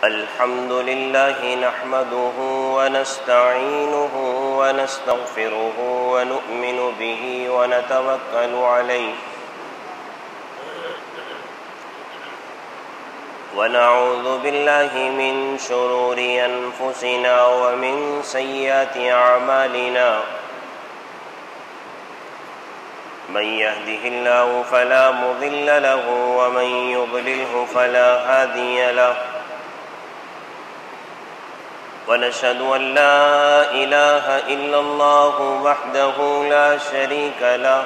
الحمد لله نحمده ونستعينه ونستغفره ونؤمن به ونتوكل عليه ونعوذ بالله من شرور أنفسنا ومن سيئات أعمالنا من يهده الله فلا مضل له ومن يضلله فلا هادي له ونشهد أن لا إله إلا الله وحده لا شريك له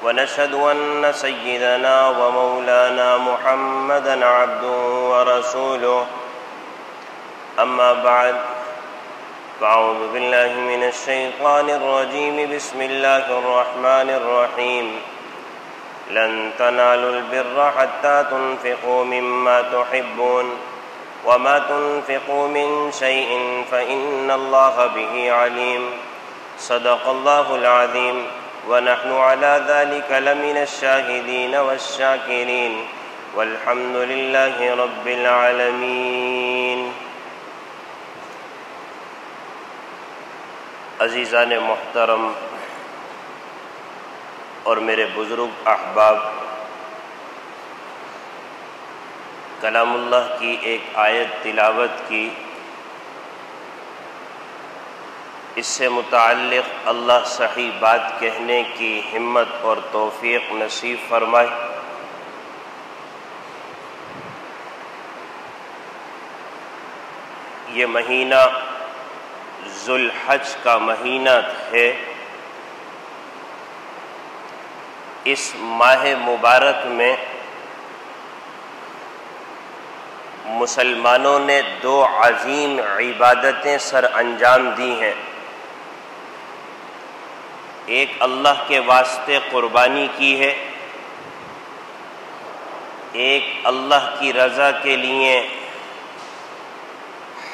ونشهد أن سيدنا ومولانا محمدا عبده ورسوله أما بعد فأعوذ بالله من الشيطان الرجيم بسم الله الرحمن الرحيم لن تنالوا البر حتى تنفقوا مما تحبون وما تنفقوا من شيء فإن الله به عليم صدق الله العظيم ونحن على ذلك لمن الشاهدين والشاكرين والحمد لله رب العالمين۔ عزیزان محترم اور میرے بزرگ احباب، کلام اللہ کی ایک آیت تلاوت کی، اس سے متعلق اللہ صحیح بات کہنے کی ہمت اور توفیق نصیب فرمائے۔ یہ مہینہ ذوالحج کا مہینہ ہے۔ اس ماہ مبارک میں مسلمانوں نے دو عظیم عبادتیں سر انجام دی ہیں۔ ایک اللہ کے واسطے قربانی کی ہے، ایک اللہ کی رضا کے لیے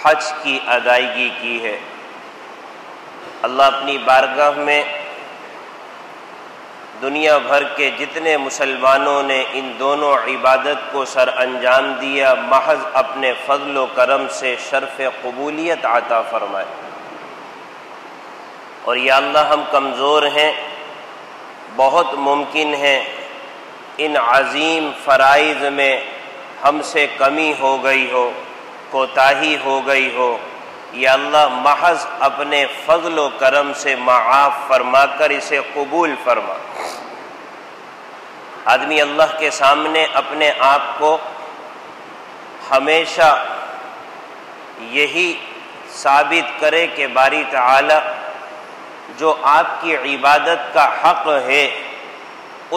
حج کی ادائیگی کی ہے۔ اللہ اپنی بارگاہ میں دنیا بھر کے جتنے مسلمانوں نے ان دونوں عبادت کو سر انجام دیا، محض اپنے فضل و کرم سے شرف قبولیت عطا فرمائے۔ اور یا اللہ ہم کمزور ہیں، بہت ممکن ہے ان عظیم فرائض میں ہم سے کمی ہو گئی ہو، کوتاہی ہو گئی ہو، یا اللہ محض اپنے فضل و کرم سے معاف فرما کر اسے قبول فرما۔ آدمی اللہ کے سامنے اپنے آپ کو ہمیشہ یہی ثابت کرے کہ باری تعالی جو آپ کی عبادت کا حق ہے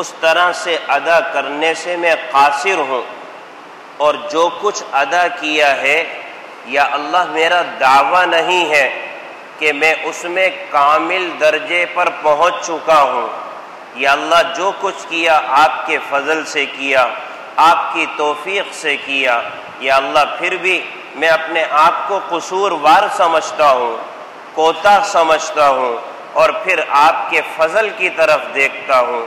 اس طرح سے ادا کرنے سے میں قاصر ہوں، اور جو کچھ ادا کیا ہے یا اللہ میرا دعویٰ نہیں ہے کہ میں اس میں کامل درجے پر پہنچ چکا ہوں، یا اللہ جو کچھ کیا آپ کے فضل سے کیا، آپ کی توفیق سے کیا، یا اللہ پھر بھی میں اپنے آپ کو قصوروار سمجھتا ہوں، کوتاہ سمجھتا ہوں، اور پھر آپ کے فضل کی طرف دیکھتا ہوں،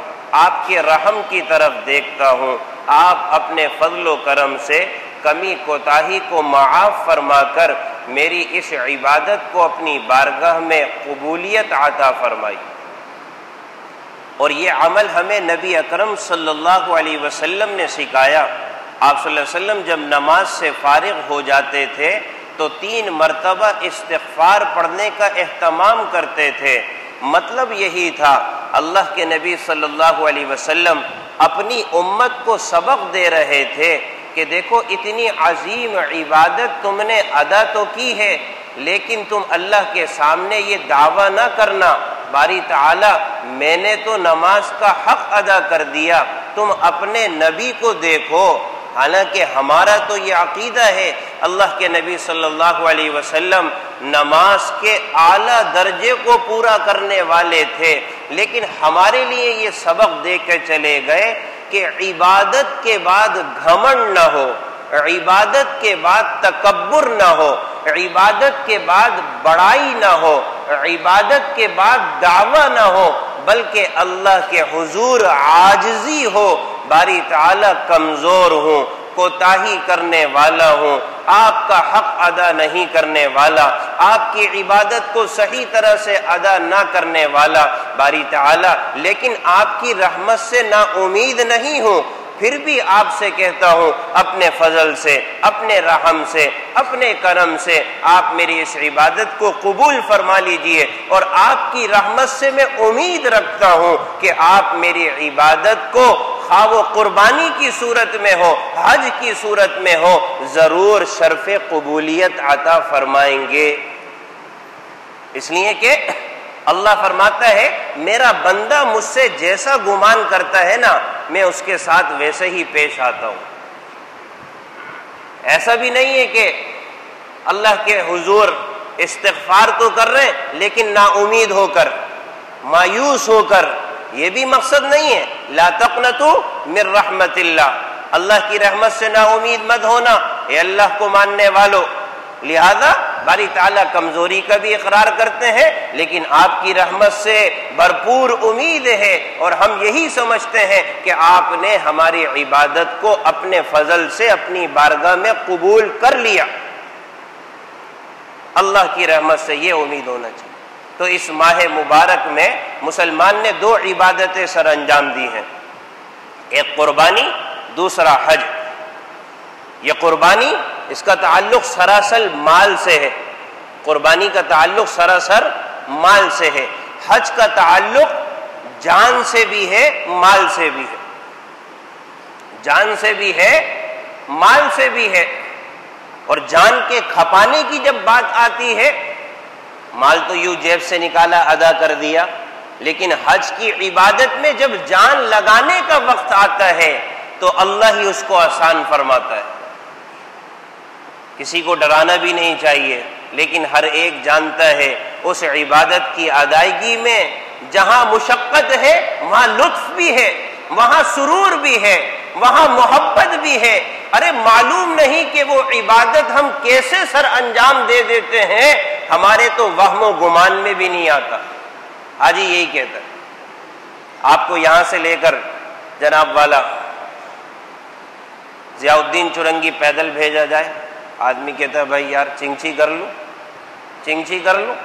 آپ کے رحم کی طرف دیکھتا ہوں۔ آپ اپنے فضل و کرم سے کمی کوتاہی کو معاف فرما کر میری اس عبادت کو اپنی بارگاہ میں قبولیت عطا فرمائی۔ اور یہ عمل ہمیں نبی اکرم صلی اللہ علیہ وسلم نے سکھایا۔ آپ صلی اللہ علیہ وسلم جب نماز سے فارغ ہو جاتے تھے تو 3 مرتبہ استغفار پڑھنے کا اہتمام کرتے تھے۔ مطلب یہی تھا، اللہ کے نبی صلی اللہ علیہ وسلم اپنی امت کو سبق دے رہے تھے کہ دیکھو اتنی عظیم عبادت تم نے ادا تو کی ہے، لیکن تم اللہ کے سامنے یہ دعویٰ نہ کرنا باری تعالی میں نے تو نماز کا حق ادا کر دیا، تم اپنے نبی کو دیکھو۔ حالانکہ ہمارا تو یہ عقیدہ ہے اللہ کے نبی صلی اللہ علیہ وسلم نماز کے اعلیٰ درجے کو پورا کرنے والے تھے، لیکن ہمارے لیے یہ سبق دے کے چلے گئے کہ عبادت کے بعد گھمنڈ نہ ہو، عبادت کے بعد تکبر نہ ہو، عبادت کے بعد بڑائی نہ ہو، عبادت کے بعد دعویٰ نہ ہو، بلکہ اللہ کے حضور عاجزی ہو، باری تعالی کمزور ہوں، کوتاہی کرنے والا ہوں، آپ کا حق ادا نہیں کرنے والا، آپ کی عبادت کو صحیح طرح سے ادا نہ کرنے والا باری تعالی، لیکن آپ کی رحمت سے نا امید نہیں ہوں، پھر بھی آپ سے کہتا ہوں اپنے فضل سے، اپنے رحم سے، اپنے کرم سے آپ میری اس عبادت کو قبول فرما لیجئے، اور آپ کی رحمت سے میں امید رکھتا ہوں کہ آپ میری عبادت کو خواہ وہ قربانی کی صورت میں ہو، حج کی صورت میں ہو، ضرور شرف قبولیت عطا فرمائیں گے۔ اس لیے کہ اللہ فرماتا ہے میرا بندہ مجھ سے جیسا گمان کرتا ہے نا، میں اس کے ساتھ ویسے ہی پیش آتا ہوں۔ ایسا بھی نہیں ہے کہ اللہ کے حضور استغفار تو کر رہے ہیں لیکن نا امید ہو کر، مایوس ہو کر، یہ بھی مقصد نہیں ہے۔ لا تقنطوا من رحمت اللہ، اللہ کی رحمت سے نا امید مت ہونا اے اللہ کو ماننے والو۔ لہذا باری تعالیٰ کمزوری کا بھی اقرار کرتے ہیں لیکن آپ کی رحمت سے بھرپور امید ہے، اور ہم یہی سمجھتے ہیں کہ آپ نے ہماری عبادت کو اپنے فضل سے اپنی بارگاہ میں قبول کر لیا۔ اللہ کی رحمت سے یہ امید ہونا چاہیے۔ تو اس ماہ مبارک میں مسلمان نے دو عبادتیں سر انجام دی ہیں، ایک قربانی، دوسرا حج۔ یہ قربانی، اس کا تعلق سراسر مال سے ہے، قربانی کا تعلق سراسر مال سے ہے، حج کا تعلق جان سے بھی ہے، مال سے بھی ہے، جان سے بھی ہے، مال سے بھی ہے۔ اور جان کے کھپانے کی جب بات آتی ہے، مال تو یوں جیب سے نکالا ادا کر دیا، لیکن حج کی عبادت میں جب جان لگانے کا وقت آتا ہے تو اللہ ہی اس کو آسان فرماتا ہے۔ کسی کو ڈرانا بھی نہیں چاہیے، لیکن ہر ایک جانتا ہے اس عبادت کی ادائیگی میں جہاں مشقت ہے وہاں لطف بھی ہے، وہاں سرور بھی ہے، وہاں محبت بھی ہے۔ ارے معلوم نہیں کہ وہ عبادت ہم کیسے سر انجام دے دیتے ہیں، ہمارے تو وہم و گمان میں بھی نہیں آتا۔ حاجی یہی کہتا ہے، آپ کو یہاں سے لے کر جناب والا ضیاء الدین چرنگی پیدل بھیجا جائے، آدمی کہتا ہے بھائی یار چنگچی کر لوں، چنگچی کر لوں،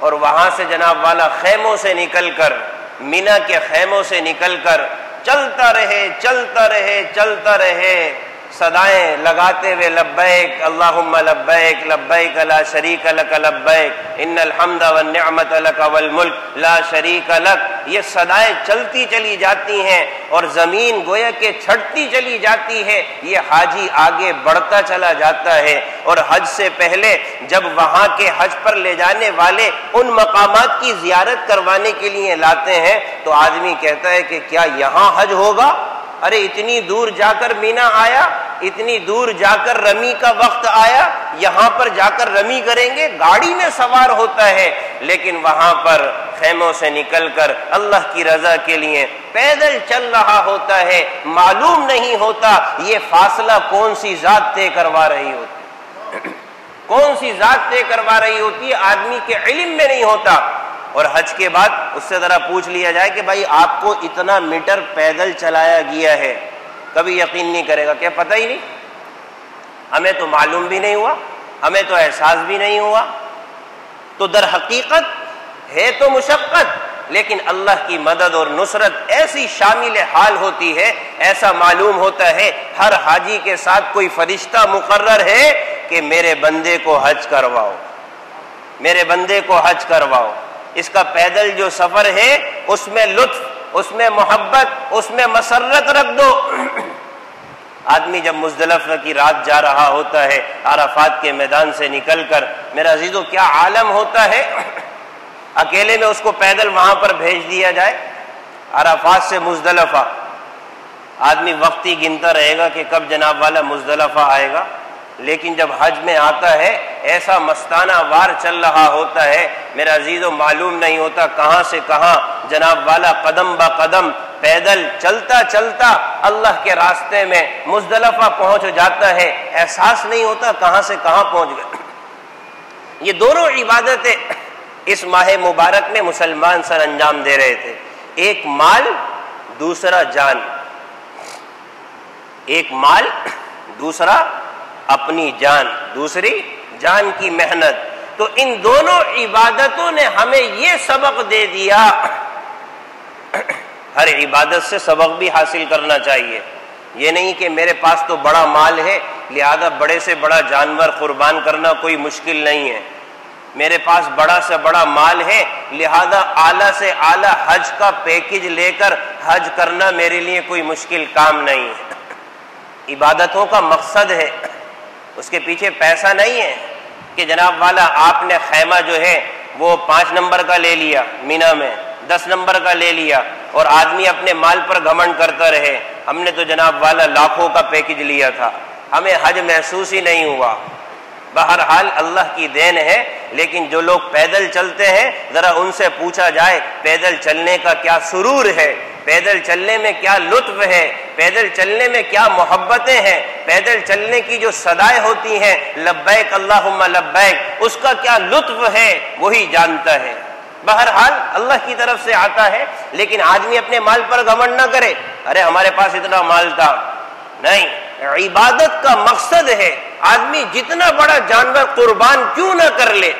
اور وہاں سے جناب والا خیموں سے نکل کر، مینا کے خیموں سے نکل کر چلتا رہے چلتا رہے چلتا رہے، صدائیں لگاتے ہوئے لبیک اللہم لبیک لبیک لا شریک لک لبیک ان الحمد والنعمت لک والملک لا شریک لک، یہ صدائیں چلتی چلی جاتی ہیں اور زمین گویا کہ چھٹتی چلی جاتی ہے۔ یہ حاجی آگے بڑھتا چلا جاتا ہے، اور حج سے پہلے جب وہاں کے حج پر لے جانے والے ان مقامات کی زیارت کروانے کے لیے لاتے ہیں تو آدمی کہتا ہے کہ کیا یہاں حج ہوگا؟ ارے اتنی دور جا کر مینا آیا، اتنی دور جا کر رمی کا وقت آیا، یہاں پر جا کر رمی کریں گے؟ گاڑی میں سوار ہوتا ہے، لیکن وہاں پر خیموں سے نکل کر اللہ کی رضا کے لیے پیدل چل رہا ہوتا ہے۔ معلوم نہیں ہوتا یہ فاصلہ کون سی ذات طے کروا رہی ہوتی، کون سی ذات طے کروا رہی ہوتی ہے، آدمی کے علم میں نہیں ہوتا۔ اور حج کے بعد اس سے ذرا پوچھ لیا جائے کہ بھائی آپ کو اتنا میٹر پیدل چلایا گیا ہے، کبھی یقین نہیں کرے گا کہ پتہ ہی نہیں، ہمیں تو معلوم بھی نہیں ہوا، ہمیں تو احساس بھی نہیں ہوا۔ تو در حقیقت ہے تو مشقت، لیکن اللہ کی مدد اور نصرت ایسی شامل حال ہوتی ہے، ایسا معلوم ہوتا ہے ہر حاجی کے ساتھ کوئی فرشتہ مقرر ہے کہ میرے بندے کو حج کرواؤ، میرے بندے کو حج کرواؤ۔ اس کا پیدل جو سفر ہے اس میں لطف، اس میں محبت، اس میں مسرت رکھ دو۔ آدمی جب مزدلفہ کی رات جا رہا ہوتا ہے عرفات کے میدان سے نکل کر، میرا عزیزو کیا عالم ہوتا ہے، اکیلے میں اس کو پیدل وہاں پر بھیج دیا جائے عرفات سے مزدلفہ، آدمی وقت ہی گنتا رہے گا کہ کب جناب والا مزدلفہ آئے گا۔ لیکن جب حج میں آتا ہے ایسا مستانہ وار چل رہا ہوتا ہے، میرا عزیزو معلوم نہیں ہوتا کہاں سے کہاں جناب والا قدم با قدم پیدل چلتا چلتا اللہ کے راستے میں مزدلفہ پہنچ جاتا ہے، احساس نہیں ہوتا کہاں سے کہاں پہنچ گئے۔ یہ دونوں عبادتیں اس ماہ مبارک میں مسلمان سر انجام دے رہے تھے، ایک مال، دوسرا جان، ایک مال، دوسرا اپنی جان، دوسری جان کی محنت. تو ان دونوں عبادتوں نے ہمیں یہ سبق دے دیا. ہر عبادت سے سبق بھی حاصل کرنا چاہیے. یہ نہیں کہ میرے پاس تو بڑا مال ہے لہذا بڑے سے بڑا جانور قربان کرنا کوئی مشکل نہیں ہے. میرے پاس بڑا سے بڑا مال ہے لہذا اعلیٰ سے اعلیٰ حج کا پیکج لے کر حج کرنا میرے لیے کوئی مشکل کام نہیں ہے. عبادتوں کا مقصد ہے، اس کے پیچھے پیسہ نہیں ہے کہ جناب والا آپ نے خیمہ جو ہے وہ 5 نمبر کا لے لیا مینا میں، 10 نمبر کا لے لیا اور آدمی اپنے مال پر گھمنڈ کرتا رہے. ہم نے تو جناب والا لاکھوں کا پیکج لیا تھا، ہمیں حج محسوس ہی نہیں ہوا. بہرحال اللہ کی دین ہے، لیکن جو لوگ پیدل چلتے ہیں ذرا ان سے پوچھا جائے پیدل چلنے کا کیا سرور ہے، پیدل چلنے میں کیا لطف ہے، پیدل چلنے میں کیا محبتیں ہیں، پیدل چلنے کی جو صدائیں ہوتی ہیں لبیک اللہم لبیک، اس کا کیا لطف ہے وہی جانتا ہے. بہرحال اللہ کی طرف سے آتا ہے، لیکن آدمی اپنے مال پر گھمنڈ نہ کرے ارے ہمارے پاس اتنا مال تھا. نہیں، عبادت کا مقصد ہے آدمی جتنا بڑا جانور قربان کیوں نہ کر لے.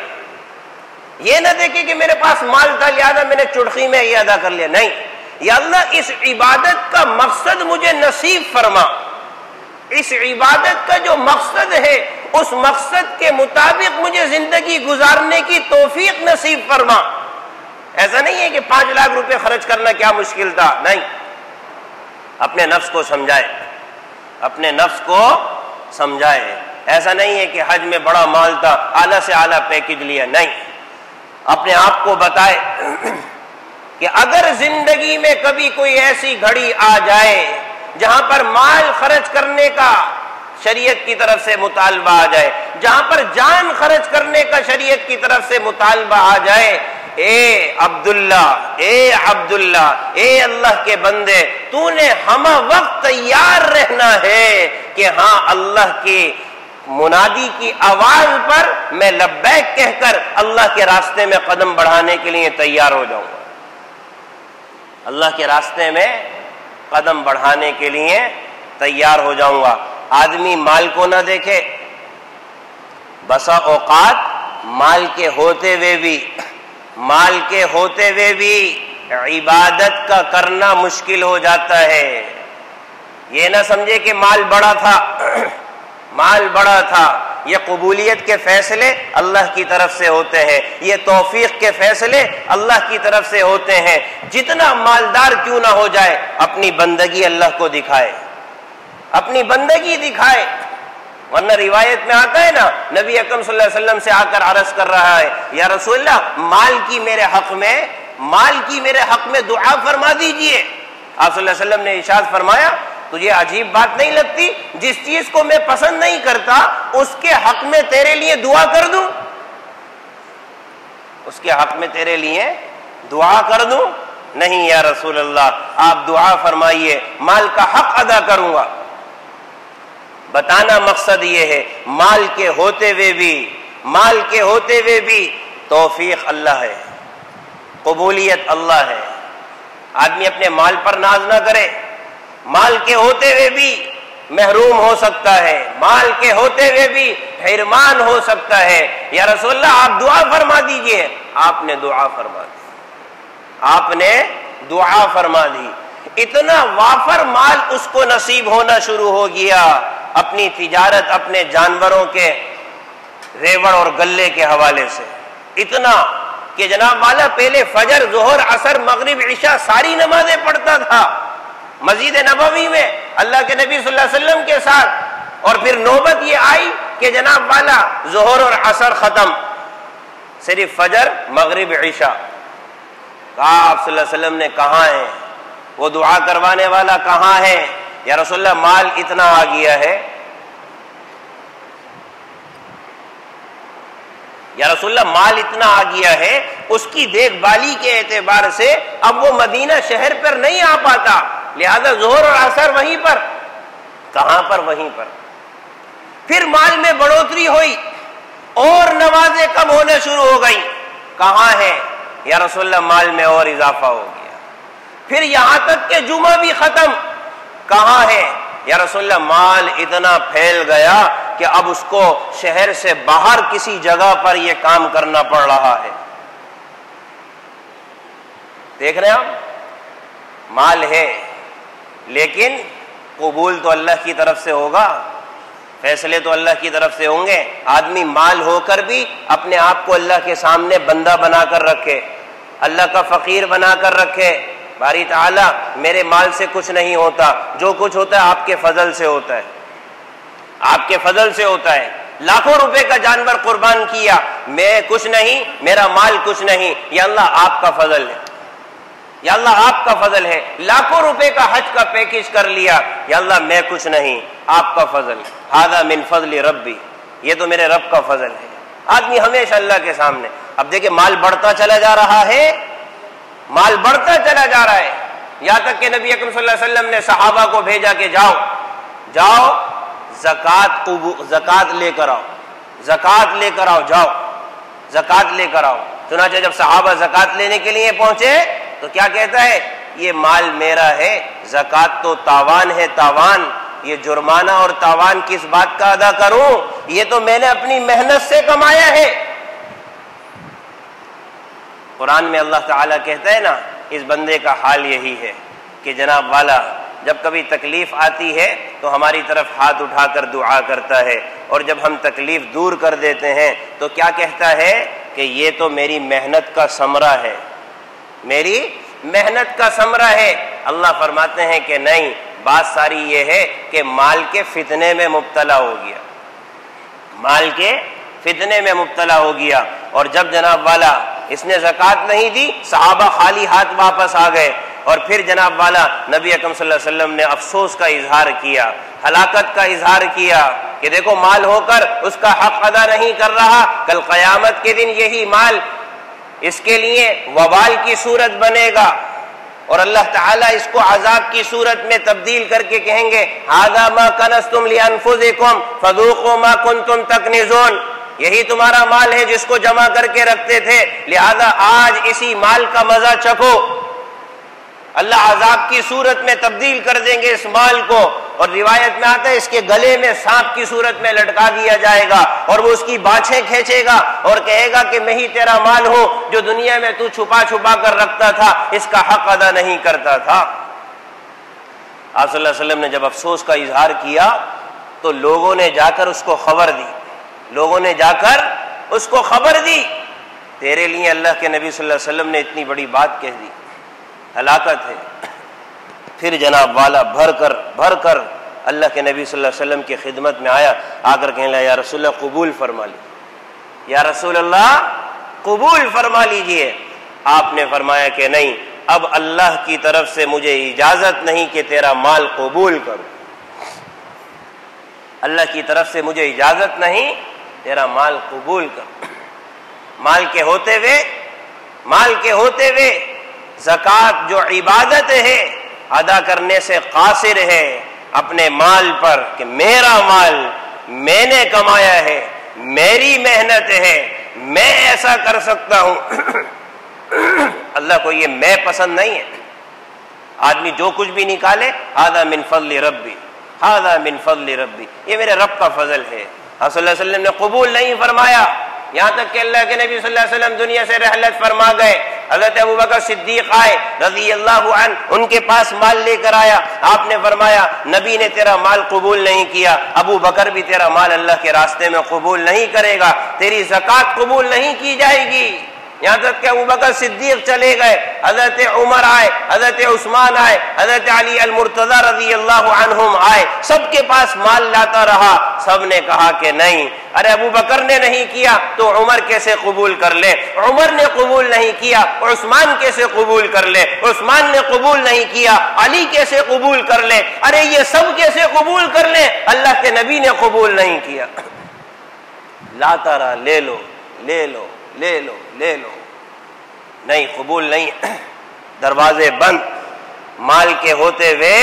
یہ نہ دیکھے کہ میرے پاس مال تھا لہذا میں نے چٹکی میں یہ ادا کر لیا. نہیں، یا اللہ اس عبادت کا مقصد مجھے نصیب فرما، اس عبادت کا جو مقصد ہے اس مقصد کے مطابق مجھے زندگی گزارنے کی توفیق نصیب فرما. ایسا نہیں ہے کہ 5 لاکھ روپے خرچ کرنا کیا مشکل تھا. نہیں، اپنے نفس کو سمجھائے، اپنے نفس کو سمجھائے. ایسا نہیں ہے کہ حج میں بڑا مال تھا اعلیٰ سے اعلیٰ پیکج لیا. نہیں، اپنے آپ کو بتائے کہ اگر زندگی میں کبھی کوئی ایسی گھڑی آ جائے جہاں پر مال خرچ کرنے کا شریعت کی طرف سے مطالبہ آ جائے، جہاں پر جان خرچ کرنے کا شریعت کی طرف سے مطالبہ آ جائے، اے عبداللہ، اے عبداللہ، اے اللہ کے بندے، تو نے ہم وقت تیار رہنا ہے کہ ہاں اللہ کی منادی کی آواز پر میں لبیک کہہ کر اللہ کے راستے میں قدم بڑھانے کے لیے تیار ہو جاؤں گا. اللہ کے راستے میں قدم بڑھانے کے لیے تیار ہو جاؤں گا. آدمی مال کو نہ دیکھے. بسا اوقات مال کے ہوتے ہوئے بھی عبادت کا کرنا مشکل ہو جاتا ہے. یہ نہ سمجھے کہ مال بڑا تھا، مال بڑا تھا. یہ قبولیت کے فیصلے اللہ کی طرف سے ہوتے ہیں، یہ توفیق کے فیصلے اللہ کی طرف سے ہوتے ہیں. جتنا مالدار کیوں نہ ہو جائے اپنی بندگی اللہ کو دکھائے، اپنی بندگی دکھائے. ورنہ روایت میں آتا ہے نا، نبی اکرم صلی اللہ علیہ وسلم سے آ کر عرض کر رہا ہے یا رسول اللہ مال کی میرے حق میں دعا فرما دیجئے. آپ صلی اللہ علیہ وسلم نے ارشاد فرمایا تجھے عجیب بات نہیں لگتی جس چیز کو میں پسند نہیں کرتا اس کے حق میں تیرے لیے دعا کر دوں، اس کے حق میں تیرے لیے دعا کر دوں؟ نہیں یا رسول اللہ آپ دعا فرمائیے، مال کا حق ادا کروں گا. بتانا مقصد یہ ہے مال کے ہوتے ہوئے بھی توفیق اللہ ہے، قبولیت اللہ ہے. آدمی اپنے مال پر ناز نہ کرے. مال کے ہوتے ہوئے بھی محروم ہو سکتا ہے، مال کے ہوتے ہوئے بھی حرمان ہو سکتا ہے. یا رسول اللہ آپ دعا فرما دیجئے. آپ نے دعا فرما دی، آپ نے دعا فرما دی. اتنا وافر مال اس کو نصیب ہونا شروع ہو گیا اپنی تجارت، اپنے جانوروں کے ریوڑ اور گلے کے حوالے سے. اتنا کہ جناب والا پہلے فجر، ظہر، عصر، مغرب، عشاء ساری نمازیں پڑھتا تھا مسجد نبوی میں اللہ کے نبی صلی اللہ علیہ وسلم کے ساتھ. اور پھر نوبت یہ آئی کہ جناب والا ظہر اور عصر ختم، صرف فجر، مغرب، عشاء. کہا آپ صلی اللہ علیہ وسلم نے کہاں ہے وہ دعا کروانے والا، کہاں ہے؟ یا رسول اللہ مال اتنا آ گیا ہے، یا رسول اللہ مال اتنا آ گیا ہے اس کی دیکھ بھالی کے اعتبار سے اب وہ مدینہ شہر پر نہیں آ پاتا، لہذا ظہر اور عصر وہیں پر. کہاں پر؟ وہیں پر. پھر مال میں بڑھوتری ہوئی اور نمازیں کم ہونے شروع ہو گئیں. کہاں ہے؟ یا رسول اللہ مال میں اور اضافہ ہو گیا. پھر یہاں تک کہ جمعہ بھی ختم. کہاں ہے؟ یا رسول اللہ مال اتنا پھیل گیا کہ اب اس کو شہر سے باہر کسی جگہ پر یہ کام کرنا پڑ رہا ہے۔ دیکھ رہے ہیں آپ، مال ہے لیکن قبول تو اللہ کی طرف سے ہوگا، فیصلے تو اللہ کی طرف سے ہوں گے۔ آدمی مال ہو کر بھی اپنے آپ کو اللہ کے سامنے بندہ بنا کر رکھے، اللہ کا فقیر بنا کر رکھے، باری تعالیٰ میرے مال سے کچھ نہیں ہوتا، جو کچھ ہوتا ہے آپ کے فضل سے ہوتا ہے، آپ کے فضل سے ہوتا ہے۔ لاکھوں روپے کا جانور قربان کیا، میں کچھ نہیں، میرا مال کچھ نہیں، یا اللہ آپ کا فضل ہے، یا اللہ آپ کا فضل ہے۔ لاکھوں روپے کا حج کا پیکج کر لیا، یا اللہ میں کچھ نہیں، آپ کا فضل ہے۔ ھذا من فضل ربی، یہ تو میرے رب کا فضل ہے۔ آدمی ہمیشہ اللہ کے سامنے، اب دیکھیں مال بڑھتا چلا جا رہا ہے، مال بڑھتا چلا جا رہا ہے، یہاں تک کہ نبی اکرم صلی اللہ علیہ وسلم نے صحابہ کو بھیجا کہ جاؤ زکات لے کر آؤ، زکات لے کر آؤ، جاؤ زکات لے کر آؤ۔ چنانچہ جب صحابہ زکات لینے کے لیے پہنچے تو کیا کہتا ہے، یہ مال میرا ہے، زکات تو تاوان ہے، تاوان، یہ جرمانہ اور تاوان کس بات کا ادا کروں، یہ تو میں نے اپنی محنت سے کمایا ہے۔ قرآن میں اللہ تعالیٰ کہتا ہے نا، اس بندے کا حال یہی ہے کہ جناب والا جب کبھی تکلیف آتی ہے تو ہماری طرف ہاتھ اٹھا کر دعا کرتا ہے، اور جب ہم تکلیف دور کر دیتے ہیں تو کیا کہتا ہے کہ یہ تو میری محنت کا ثمرہ ہے، میری محنت کا ثمرہ ہے۔ اللہ فرماتے ہیں کہ نہیں، بات ساری یہ ہے کہ مال کے فتنے میں مبتلا ہو گیا، مال کے فتنے میں مبتلا ہو گیا، اور جب جناب والا اس نے زکوٰۃ نہیں دی، صحابہ خالی ہاتھ واپس آ گئے، اور پھر جناب والا نبی اکرم صلی اللہ علیہ وسلم نے افسوس کا اظہار کیا، ہلاکت کا اظہار کیا کہ دیکھو مال ہو کر اس کا حق ادا نہیں کر رہا، کل قیامت کے دن یہی مال اس کے لیے وبال کی صورت بنے گا، اور اللہ تعالیٰ اس کو عذاب کی صورت میں تبدیل کر کے کہیں گے ھذا ما کنزتم لانفسکم فذوقوا ما کنتم تکنزون، یہی تمہارا مال ہے جس کو جمع کر کے رکھتے تھے، لہذا آج اسی مال کا مزہ چکھو۔ اللہ عذاب کی صورت میں تبدیل کر دیں گے اس مال کو، اور روایت میں آتا ہے اس کے گلے میں سانپ کی صورت میں لٹکا دیا جائے گا، اور وہ اس کی باچھیں کھینچے گا اور کہے گا کہ میں ہی تیرا مال ہوں جو دنیا میں تو چھپا چھپا کر رکھتا تھا، اس کا حق ادا نہیں کرتا تھا۔ آپ صلی اللہ علیہ وسلم نے جب افسوس کا اظہار کیا تو لوگوں نے جا کر اس کو خبر دی، لوگوں نے جا کر اس کو خبر دی، تیرے لیے اللہ کے نبی صلی اللہ علیہ وسلم نے اتنی بڑی بات کہہ دی، ہلاکت ہے۔ پھر جناب والا بھر کر اللہ کے نبی صلی اللہ علیہ وسلم کی خدمت میں آیا، آ کر کہنے لگا یا رسول اللہ قبول فرما لیجیے، یا رسول اللہ قبول فرما لیجیے۔ آپ نے فرمایا کہ نہیں، اب اللہ کی طرف سے مجھے اجازت نہیں کہ تیرا مال قبول کروں، اللہ کی طرف سے مجھے اجازت نہیں تیرا مال قبول کروں۔ مال کے ہوتے ہوئے زکوٰۃ جو عبادت ہے ادا کرنے سے قاصر ہے اپنے مال پر، کہ میرا مال میں نے کمایا ہے، میری محنت ہے، میں ایسا کر سکتا ہوں۔ اللہ کو یہ میں پسند نہیں ہے، آدمی جو کچھ بھی نکالے ھذا من فضل ربی، ھذا من فضل ربی، یہ میرے رب کا فضل ہے۔ آپ صلی اللہ علیہ وسلم نے قبول نہیں فرمایا، یہاں تک کہ اللہ کے نبی صلی اللہ علیہ وسلم دنیا سے رحلت فرما گئے، حضرت ابوبکر صدیق آئے رضی اللہ عنہ، ان کے پاس مال لے کر آیا، آپ نے فرمایا نبی نے تیرا مال قبول نہیں کیا، ابو بکر بھی تیرا مال اللہ کے راستے میں قبول نہیں کرے گا، تیری زکوٰۃ قبول نہیں کی جائے گی۔ یہاں تک کہ ابوبکر صدیق چلے گئے، حضرت عمر آئے، حضرت عثمان آئے، حضرت علی المرتضی رضی اللہ عنہم آئے، سب کے پاس مال لاتا رہا، سب نے کہا کہ نہیں، ارے ابوبکر نے نہیں کیا تو عمر کیسے قبول کر لے، عمر نے قبول نہیں کیا عثمان کیسے قبول کر لے، عثمان نے قبول نہیں کیا علی کیسے قبول کر لے، ارے یہ سب کیسے قبول کر لیں، اللہ کے نبی نے قبول نہیں کیا۔ لاتا رہا، لے لو لے لو لے لو لے لو، نہیں قبول نہیں، دروازے بند۔ مال کے ہوتے ہوئے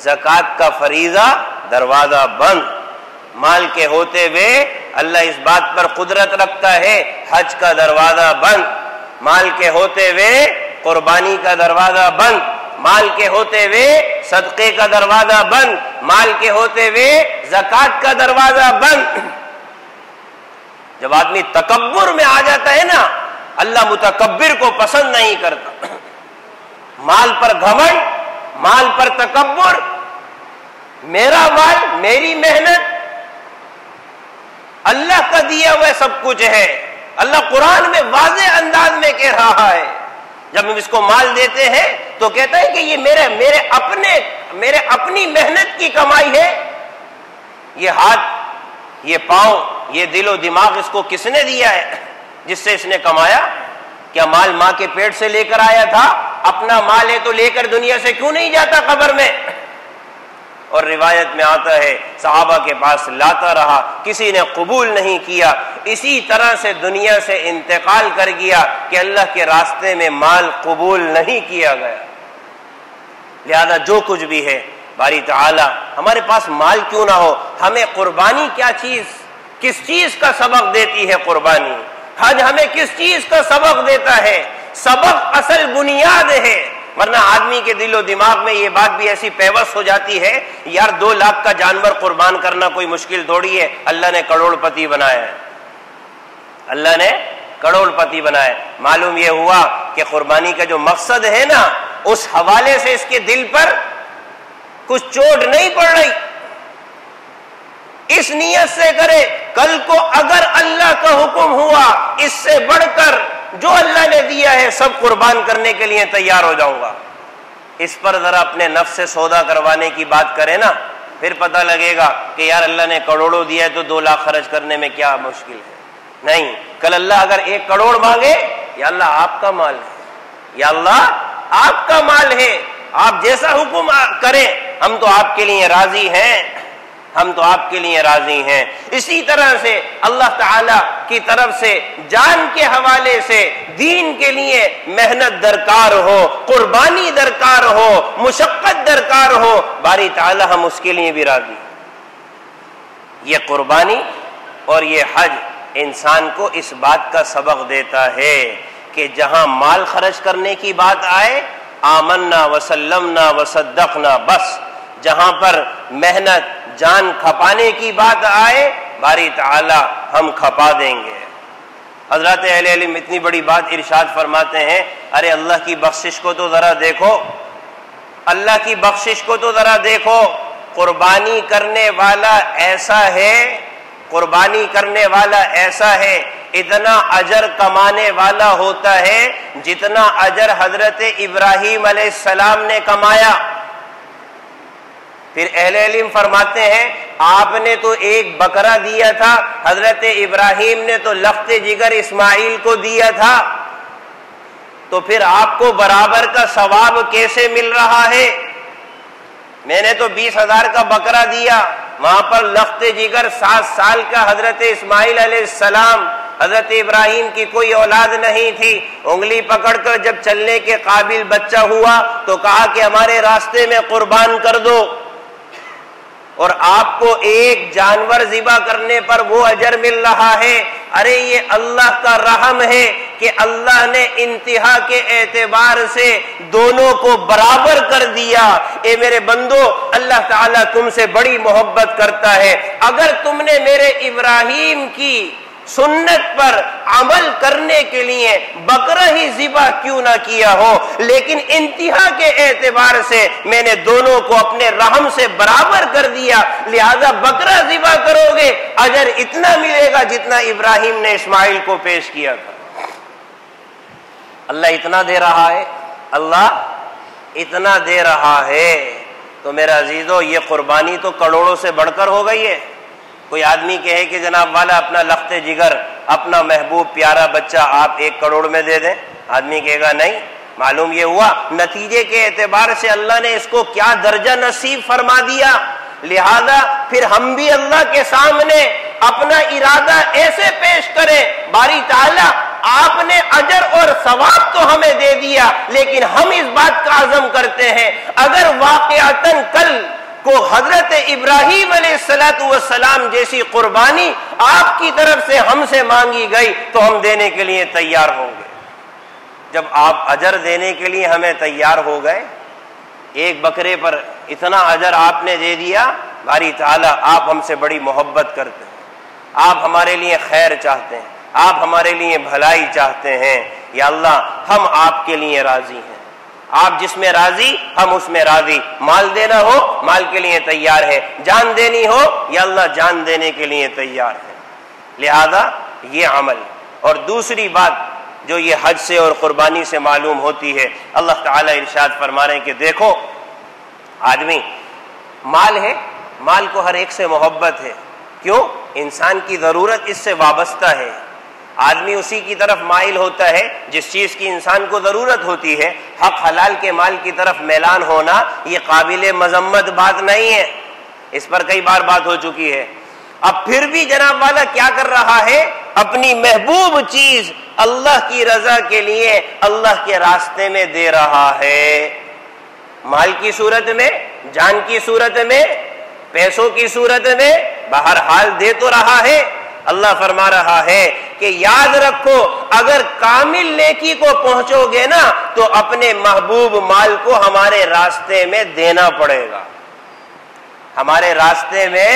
زکوٰۃ کا فریضہ دروازہ بند، مال کے ہوتے ہوئے اللہ اس بات پر قدرت رکھتا ہے حج کا دروازہ بند، مال کے ہوتے ہوئے قربانی کا دروازہ بند، مال کے ہوتے ہوئے صدقے کا دروازہ بند، مال کے ہوتے ہوئے زکات کا دروازہ بند۔ جب آدمی تکبر میں آ جاتا ہے نا، اللہ متکبر کو پسند نہیں کرتا۔ مال پر گھمنڈ، مال پر تکبر، میرا مال، میری محنت، اللہ کا دیا ہوا سب کچھ ہے۔ اللہ قرآن میں واضح انداز میں کہہ رہا ہے، جب ہم اس کو مال دیتے ہیں تو کہتا ہے کہ یہ میرے اپنی محنت کی کمائی ہے۔ یہ ہاتھ، یہ پاؤں، یہ دل و دماغ اس کو کس نے دیا ہے؟ جس سے اس نے کمایا۔ کیا مال ماں کے پیٹ سے لے کر آیا تھا؟ اپنا مال ہے تو لے کر دنیا سے کیوں نہیں جاتا قبر میں؟ اور روایت میں آتا ہے صحابہ کے پاس لاتا رہا، کسی نے قبول نہیں کیا، اسی طرح سے دنیا سے انتقال کر گیا کہ اللہ کے راستے میں مال قبول نہیں کیا گیا۔ لہذا جو کچھ بھی ہے باری تعالی، ہمارے پاس مال کیوں نہ ہو، ہمیں قربانی کیا چیز، کس چیز کا سبق دیتی ہے قربانی؟ حج ہمیں کس چیز کا سبق دیتا ہے؟ سبق اصل بنیاد ہے، ورنہ آدمی کے دل و دماغ میں یہ بات بھی ایسی پیوست ہو جاتی ہے، یار 2 لاکھ کا جانور قربان کرنا کوئی مشکل تھوڑی ہے، اللہ نے کروڑ پتی بنایا ہے، اللہ نے کروڑ پتی بنایا ہے۔ معلوم یہ ہوا کہ قربانی کا جو مقصد ہے نا، اس حوالے سے اس کے دل پر کچھ چوٹ نہیں پڑ رہی، اس نیت سے کرے کل کو اگر اللہ کا حکم ہوا اس سے بڑھ کر جو اللہ نے دیا ہے سب قربان کرنے کے لیے تیار ہو جاؤں گا۔ اس پر ذرا اپنے نفس سے سودا کروانے کی بات کرے نا، پھر پتہ لگے گا کہ یار اللہ نے کروڑوں دیا ہے تو 2 لاکھ خرچ کرنے میں کیا مشکل ہے۔ نہیں، کل اللہ اگر 1 کروڑ مانگے، یا اللہ آپ کا مال ہے، یا اللہ آپ کا مال ہے، آپ جیسا حکم کریں ہم تو آپ کے لیے راضی ہیں، ہم تو آپ کے لیے راضی ہیں۔ اسی طرح سے اللہ تعالی کی طرف سے جان کے حوالے سے دین کے لیے محنت درکار ہو، قربانی درکار ہو، مشقت درکار ہو، باری تعالی ہم اس کے لیے بھی راضی ہیں۔ یہ قربانی اور یہ حج انسان کو اس بات کا سبق دیتا ہے کہ جہاں مال خرچ کرنے کی بات آئے، آمنا وسلمنا وصدقنا، بس جہاں پر محنت جان کھپانے کی بات آئے باری تعالی ہم کھپا دیں گے۔ حضرات اہل علم اتنی بڑی بات ارشاد فرماتے ہیں، ارے اللہ کی بخشش کو تو ذرا دیکھو، اللہ کی بخشش کو تو ذرا دیکھو، قربانی کرنے والا ایسا ہے، قربانی کرنے والا ایسا ہے، اتنا اجر کمانے والا ہوتا ہے جتنا اجر حضرت ابراہیم علیہ السلام نے کمایا۔ پھر اہل علم فرماتے ہیں آپ نے تو 1 بکرا دیا تھا، حضرت ابراہیم نے تو لخت جگر اسماعیل کو دیا تھا، تو پھر آپ کو برابر کا ثواب کیسے مل رہا ہے؟ میں نے تو 20,000 کا بکرا دیا، وہاں پر لخت جگر 7 سال کا حضرت اسماعیل علیہ السلام، حضرت ابراہیم کی کوئی اولاد نہیں تھی، انگلی پکڑ کر جب چلنے کے قابل بچہ ہوا تو کہا کہ ہمارے راستے میں قربان کر دو، اور آپ کو 1 جانور ذبح کرنے پر وہ اجر مل رہا ہے۔ ارے یہ اللہ کا رحم ہے کہ اللہ نے انتہا کے اعتبار سے دونوں کو برابر کر دیا۔ اے میرے بندو، اللہ تعالیٰ تم سے بڑی محبت کرتا ہے، اگر تم نے میرے ابراہیم کی سنت پر عمل کرنے کے لیے بکرا ہی ذبح کیوں نہ کیا ہو، لیکن انتہا کے اعتبار سے میں نے دونوں کو اپنے رحم سے برابر کر دیا، لہذا بکرا ذبح کرو گے اجر اتنا ملے گا جتنا ابراہیم نے اسماعیل کو پیش کیا تھا۔ اللہ اتنا دے رہا ہے، اللہ اتنا دے رہا ہے، تو میرا عزیزو یہ قربانی تو کروڑوں سے بڑھ کر ہو گئی ہے۔ کوئی آدمی کہے کہ جناب والا اپنا لخت جگر، اپنا محبوب پیارا بچہ آپ 1 کروڑ میں دے دیں، آدمی کہے گا نہیں۔ معلوم یہ ہوا نتیجے کے اعتبار سے اللہ نے اس کو کیا درجہ نصیب فرما دیا، لہذا پھر ہم بھی اللہ کے سامنے اپنا ارادہ ایسے پیش کریں، باری تعالیٰ آپ نے اجر اور ثواب تو ہمیں دے دیا، لیکن ہم اس بات کا عزم کرتے ہیں اگر واقعتاً کل کو حضرت ابراہیم علیہ السلام جیسی قربانی آپ کی طرف سے ہم سے مانگی گئی تو ہم دینے کے لیے تیار ہوں گے۔ جب آپ اجر دینے کے لیے ہمیں تیار ہو گئے، ایک بکرے پر اتنا اجر آپ نے دے دیا، باری تعالیٰ آپ ہم سے بڑی محبت کرتے ہیں، آپ ہمارے لیے خیر چاہتے ہیں، آپ ہمارے لیے بھلائی چاہتے ہیں، یا اللہ ہم آپ کے لیے راضی ہیں، آپ جس میں راضی ہم اس میں راضی، مال دینا ہو مال کے لیے تیار ہے، جان دینی ہو یا اللہ جان دینے کے لیے تیار ہے، لہذا یہ عمل۔ اور دوسری بات جو یہ حج سے اور قربانی سے معلوم ہوتی ہے، اللہ تعالیٰ ارشاد فرما رہے ہیں کہ دیکھو آدمی مال ہے، مال کو ہر ایک سے محبت ہے، کیوں؟ انسان کی ضرورت اس سے وابستہ ہے، آدمی اسی کی طرف مائل ہوتا ہے جس چیز کی انسان کو ضرورت ہوتی ہے۔ حق حلال کے مال کی طرف میلان ہونا یہ قابل مذمت بات نہیں ہے، اس پر کئی بار بات ہو چکی ہے۔ اب پھر بھی جناب والا کیا کر رہا ہے؟ اپنی محبوب چیز اللہ کی رضا کے لیے اللہ کے راستے میں دے رہا ہے، مال کی صورت میں، جان کی صورت میں، پیسوں کی صورت میں، بہرحال دے تو رہا ہے۔ اللہ فرما رہا ہے کہ یاد رکھو اگر کامل نیکی کو پہنچو گے نا تو اپنے محبوب مال کو ہمارے راستے میں دینا پڑے گا، ہمارے راستے میں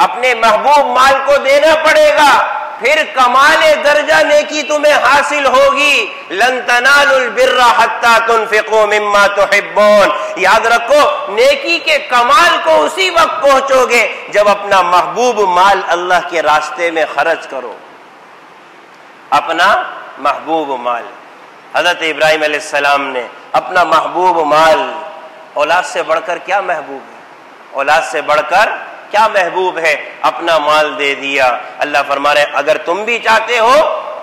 اپنے محبوب مال کو دینا پڑے گا، پھر کمال درجہ نیکی تمہیں حاصل ہوگی۔ لن تنالوا البر حتى تنفقوا مما تحبون، یاد رکھو نیکی کے کمال کو اسی وقت پہنچو گے جب اپنا محبوب مال اللہ کے راستے میں خرچ کرو، اپنا محبوب مال۔ حضرت ابراہیم علیہ السلام نے اپنا محبوب مال، اولاد سے بڑھ کر کیا محبوب ہے، اولاد سے بڑھ کر کیا محبوب ہے، اپنا مال دے دیا۔ اللہ فرما رہے اگر تم بھی چاہتے ہو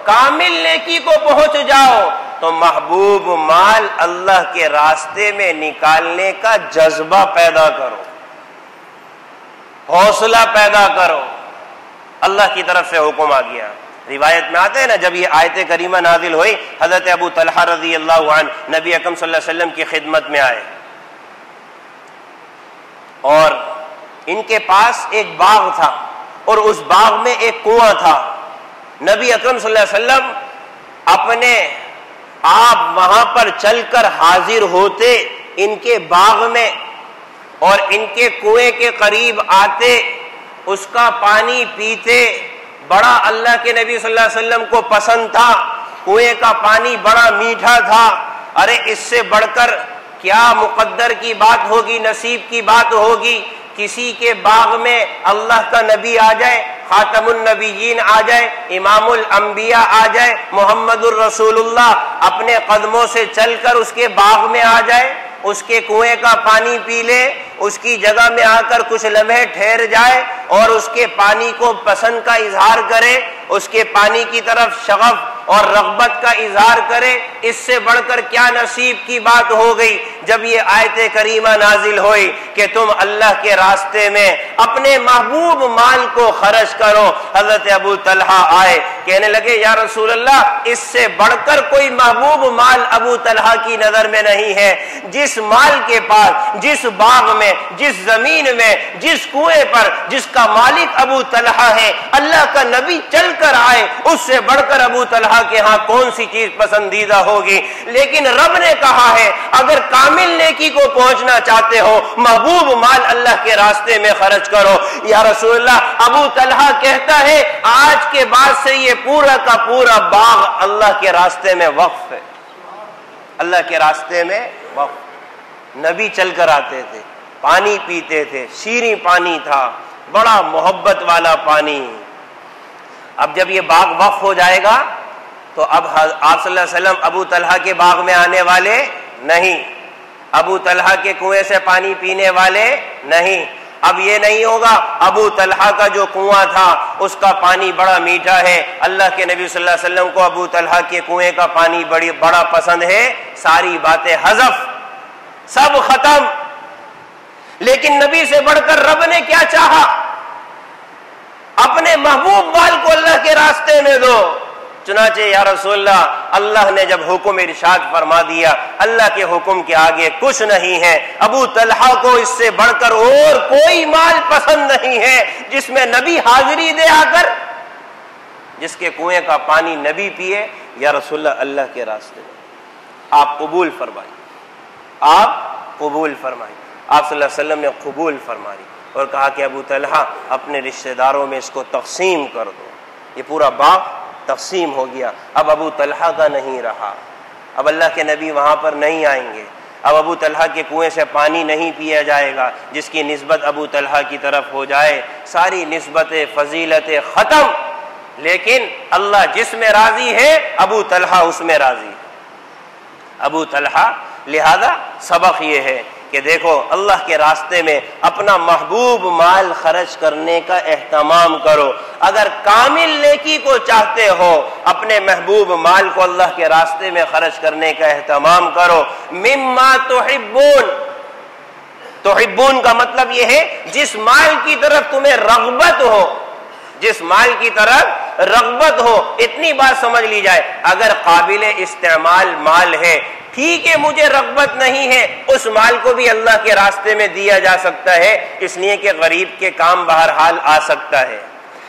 کامل نیکی کو پہنچ جاؤ تو محبوب مال اللہ کے راستے میں نکالنے کا جذبہ پیدا کرو، حوصلہ پیدا کرو۔ اللہ کی طرف سے حکم آ گیا۔ روایت میں آتے ہیں نا جب یہ آیت کریمہ نازل ہوئی، حضرت ابو طلحہ رضی اللہ عنہ نبی اکرم صلی اللہ علیہ وسلم کی خدمت میں آئے اور ان کے پاس ایک باغ تھا اور اس باغ میں ایک کنواں تھا۔ نبی اکرم صلی اللہ علیہ وسلم اپنے آپ وہاں پر چل کر حاضر ہوتے ان کے باغ میں اور ان کے کنویں کے قریب آتے، اس کا پانی پیتے، بڑا اللہ کے نبی صلی اللہ علیہ وسلم کو پسند تھا، کنویں کا پانی بڑا میٹھا تھا۔ ارے اس سے بڑھ کر کیا مقدر کی بات ہوگی، نصیب کی بات ہوگی، کسی کے باغ میں اللہ کا نبی آ جائے، خاتم النبیین آ جائے، امام الانبیاء آ جائے، محمد الرسول اللہ اپنے قدموں سے چل کر اس کے باغ میں آ جائے، اس کے کنویں کا پانی پی لے، اس کی جگہ میں آ کر کچھ لمحے ٹھہر جائے اور اس کے پانی کو پسند کا اظہار کرے، اس کے پانی کی طرف شغف اور رغبت کا اظہار کرے، اس سے بڑھ کر کیا نصیب کی بات ہو گئی جب یہ آیت کریمہ نازل ہوئی کہ تم اللہ کے راستے میں اپنے محبوب مال کو خرچ کرو۔ حضرت ابو طلحہ آئے، کہنے لگے یا رسول اللہ اس سے بڑھ کر کوئی محبوب مال ابو طلحہ کی نظر میں نہیں ہے، جس مال کے پاس، جس باغ میں، جس زمین میں، جس کنویں پر جس کا مالک ابو طلحہ ہے، اللہ کا نبی چل کر آئے، اس سے بڑھ کر ابو طلحہ کے ہاں کون سی چیز پسندیدہ ہوگی۔ لیکن رب نے کہا ہے اگر کامل نیکی کو پہنچنا چاہتے ہو محبوب مال اللہ کے راستے میں خرچ کرو۔ یا رسول اللہ ابو طلحہ کہتا ہے آج کے بعد سے یہ پورا کا پورا باغ اللہ کے راستے میں وقف ہے، اللہ کے راستے میں وقف۔ نبی چل کر آتے تھے، پانی پیتے تھے، شیریں پانی تھا، بڑا محبت والا پانی۔ اب جب یہ باغ وقف ہو جائے گا تو اب آپ صلی اللہ علیہ وسلم ابو طلحہ کے باغ میں آنے والے نہیں، ابو طلحہ کے کنویں سے پانی پینے والے نہیں۔ اب یہ نہیں ہوگا ابو طلحہ کا جو کنواں تھا اس کا پانی بڑا میٹھا ہے، اللہ کے نبی صلی اللہ علیہ وسلم کو ابو طلحہ کے کنویں کا پانی بڑا پسند ہے، ساری باتیں حذف، سب ختم۔ لیکن نبی سے بڑھ کر رب نے کیا چاہا؟ اپنے محبوب مال کو اللہ کے راستے میں دو۔ چنانچہ یا رسول اللہ اللہ نے جب حکم ارشاد فرما دیا، اللہ کے حکم کے آگے کچھ نہیں ہے، ابو طلحہ کو اس سے بڑھ کر اور کوئی مال پسند نہیں ہے جس میں نبی حاضری دے آ کر، جس کے کنویں کا پانی نبی پیے۔ یا رسول اللہ اللہ کے راستے میں آپ قبول فرمائیے، آپ قبول فرمائی۔ آپ صلی اللہ علیہ وسلم نے قبول فرمائی اور کہا کہ ابو طلحہ اپنے رشتہ داروں میں اس کو تقسیم کر دو۔ یہ پورا باغ تقسیم ہو گیا، اب ابو طلحہ کا نہیں رہا، اب اللہ کے نبی وہاں پر نہیں آئیں گے، اب ابو طلحہ کے کنویں سے پانی نہیں پیا جائے گا جس کی نسبت ابو طلحہ کی طرف ہو جائے، ساری نسبتیں فضیلتیں ختم۔ لیکن اللہ جس میں راضی ہے ابو طلحہ اس میں راضی ہے، ابو طلحہ۔ لہذا سبق یہ ہے کہ دیکھو اللہ کے راستے میں اپنا محبوب مال خرچ کرنے کا اہتمام کرو۔ اگر کامل نیکی کو چاہتے ہو اپنے محبوب مال کو اللہ کے راستے میں خرچ کرنے کا اہتمام کرو۔ مما تحبون، تحبون کا مطلب یہ ہے جس مال کی طرف تمہیں رغبت ہو، جس مال کی طرف رغبت ہو۔ اتنی بات سمجھ لی جائے، اگر قابل استعمال مال ہے، ٹھیک ہے مجھے رغبت نہیں ہے، اس مال کو بھی اللہ کے راستے میں دیا جا سکتا ہے، اس لیے کہ غریب کے کام بہرحال آ سکتا ہے۔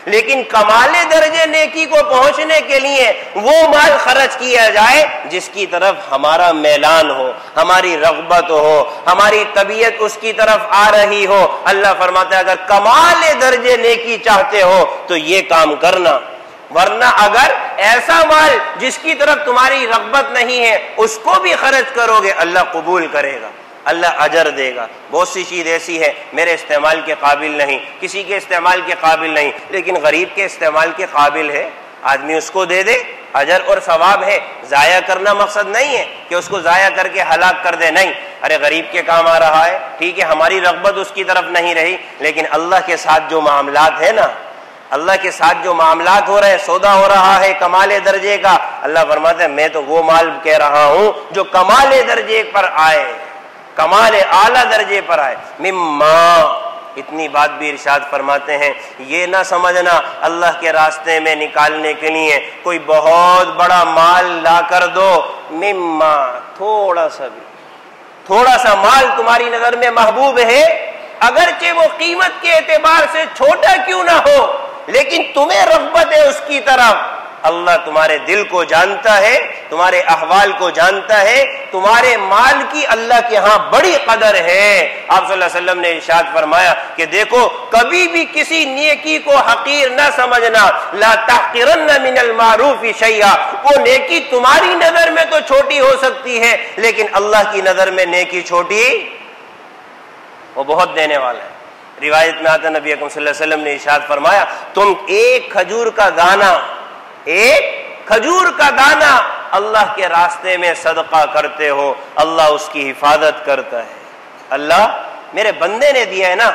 لیکن کمال درجے نیکی کو پہنچنے کے لیے وہ مال خرچ کیا جائے جس کی طرف ہمارا میلان ہو، ہماری رغبت ہو، ہماری طبیعت اس کی طرف آ رہی ہو۔ اللہ فرماتا ہے اگر کمال درجے نیکی چاہتے ہو تو یہ کام کرنا، ورنہ اگر ایسا مال جس کی طرف تمہاری رغبت نہیں ہے اس کو بھی خرچ کرو گے، اللہ قبول کرے گا، اللہ اجر دے گا۔ بہت سی چیز ایسی ہے میرے استعمال کے قابل نہیں، کسی کے استعمال کے قابل نہیں، لیکن غریب کے استعمال کے قابل ہے، آدمی اس کو دے دے، اجر اور ثواب ہے۔ ضائع کرنا مقصد نہیں ہے کہ اس کو ضائع کر کے ہلاک کر دے، نہیں، ارے غریب کے کام آ رہا ہے، ٹھیک ہے ہماری رغبت اس کی طرف نہیں رہی، لیکن اللہ کے ساتھ جو معاملات ہے نا، اللہ کے ساتھ جو معاملات ہو رہے ہیں، سودا ہو رہا ہے کمال درجے کا، اللہ فرماتے ہیں میں تو وہ مال کہہ رہا ہوں جو کمال درجے پر آئے، کمال اعلیٰ درجے پر آئے۔ مما، اتنی بات بھی ارشاد فرماتے ہیں، یہ نہ سمجھنا اللہ کے راستے میں نکالنے کے لیے کوئی بہت بڑا مال لا کر دو، مما، تھوڑا سا بھی، تھوڑا سا مال تمہاری نظر میں محبوب ہے، اگرچہ وہ قیمت کے اعتبار سے چھوٹا کیوں نہ ہو، لیکن تمہیں رغبت ہے اس کی طرف۔ اللہ تمہارے دل کو جانتا ہے، تمہارے احوال کو جانتا ہے، تمہارے مال کی اللہ کے ہاں بڑی قدر ہے۔ آپ صلی اللہ علیہ وسلم نے ارشاد فرمایا کہ دیکھو کبھی بھی کسی نیکی کو حقیر نہ سمجھنا، لا تحقرن من المعروف شیئا، وہ نیکی تمہاری نظر میں تو چھوٹی ہو سکتی ہے لیکن اللہ کی نظر میں نیکی چھوٹی، وہ بہت دینے والا ہے۔ روایت میں آتا نبی اکرم صلی اللہ علیہ وسلم نے ارشاد فرمایا تم ایک کھجور کا دانہ، ایک کھجور کا دانہ اللہ کے راستے میں صدقہ کرتے ہو، اللہ اس کی حفاظت کرتا ہے۔ اللہ میرے بندے نے دیا ہے نا،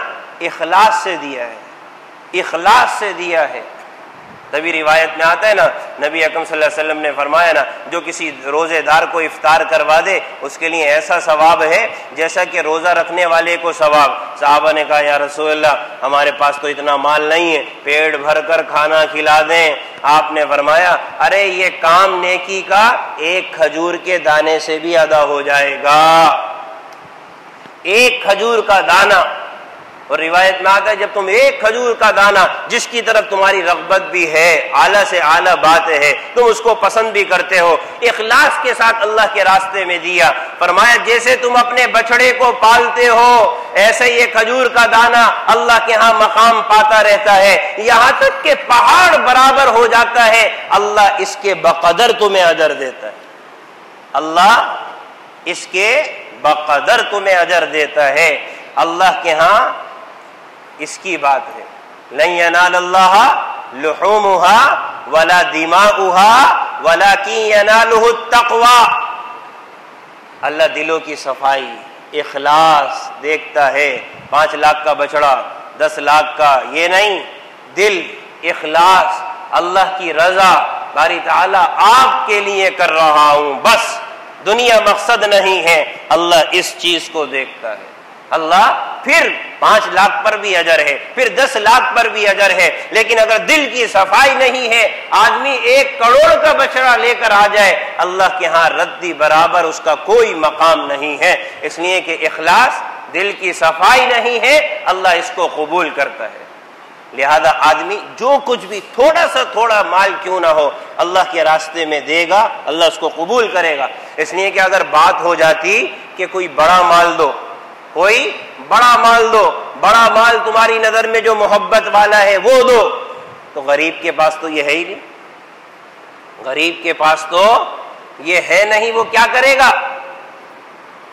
اخلاص سے دیا ہے، اخلاص سے دیا ہے۔ تبھی روایت میں آتا ہے نا، نبی اکرم صلی اللہ علیہ وسلم نے فرمایا نا، جو کسی روزے دار کو افطار کروا دے اس کے لیے ایسا ثواب ہے جیسا کہ روزہ رکھنے والے کو ثواب۔ صحابہ نے کہا یا رسول اللہ ہمارے پاس تو اتنا مال نہیں ہے، پیٹ بھر کر کھانا کھلا دیں۔ آپ نے فرمایا ارے یہ کام نیکی کا ایک کھجور کے دانے سے بھی ادا ہو جائے گا، ایک کھجور کا دانہ۔ اور روایت میں آتا ہے جب تم ایک کھجور کا دانہ جس کی طرف تمہاری رغبت بھی ہے، اعلیٰ سے اعلیٰ بات ہے، تم اس کو پسند بھی کرتے ہو، اخلاص کے ساتھ اللہ کے راستے میں دیا، فرمایا جیسے تم اپنے بچڑے کو پالتے ہو ایسے یہ کھجور کا دانہ اللہ کے ہاں مقام پاتا رہتا ہے، یہاں تک کہ پہاڑ برابر ہو جاتا ہے، اللہ اس کے بقدر تمہیں اجر دیتا ہے، اللہ اس کے بقدر تمہیں اجر دیتا ہے۔ اللہ کے ہاں اس کی بات ہے، لن ینال اللہ لحومها ولا دماؤها ولکن ینالہ التقوی، اللہ دلوں کی صفائی، اخلاص دیکھتا ہے۔ 5 لاکھ کا بچڑا، 10 لاکھ کا، یہ نہیں، دل، اخلاص، اللہ کی رضا، باری تعالیٰ آپ کے لیے کر رہا ہوں بس، دنیا مقصد نہیں ہے، اللہ اس چیز کو دیکھتا ہے۔ اللہ پھر 5 لاکھ پر بھی اجر ہے، پھر 10 لاکھ پر بھی اجر ہے، لیکن اگر دل کی صفائی نہیں ہے، آدمی 1 کروڑ کا بچڑا لے کر آ جائے، اللہ کے ہاں ردی برابر اس کا کوئی مقام نہیں ہے، اس لیے کہ اخلاص، دل کی صفائی نہیں ہے، اللہ اس کو قبول کرتا ہے۔ لہذا آدمی جو کچھ بھی تھوڑا سا تھوڑا مال کیوں نہ ہو اللہ کے راستے میں دے گا، اللہ اس کو قبول کرے گا۔ اس لیے کہ اگر بات ہو جاتی کہ کوئی بڑا مال دو، کوئی بڑا مال دو، بڑا مال تمہاری نظر میں جو محبت والا ہے وہ دو، تو غریب کے پاس تو یہ ہے ہی نہیں، غریب کے پاس تو یہ ہے نہیں، وہ کیا کرے گا؟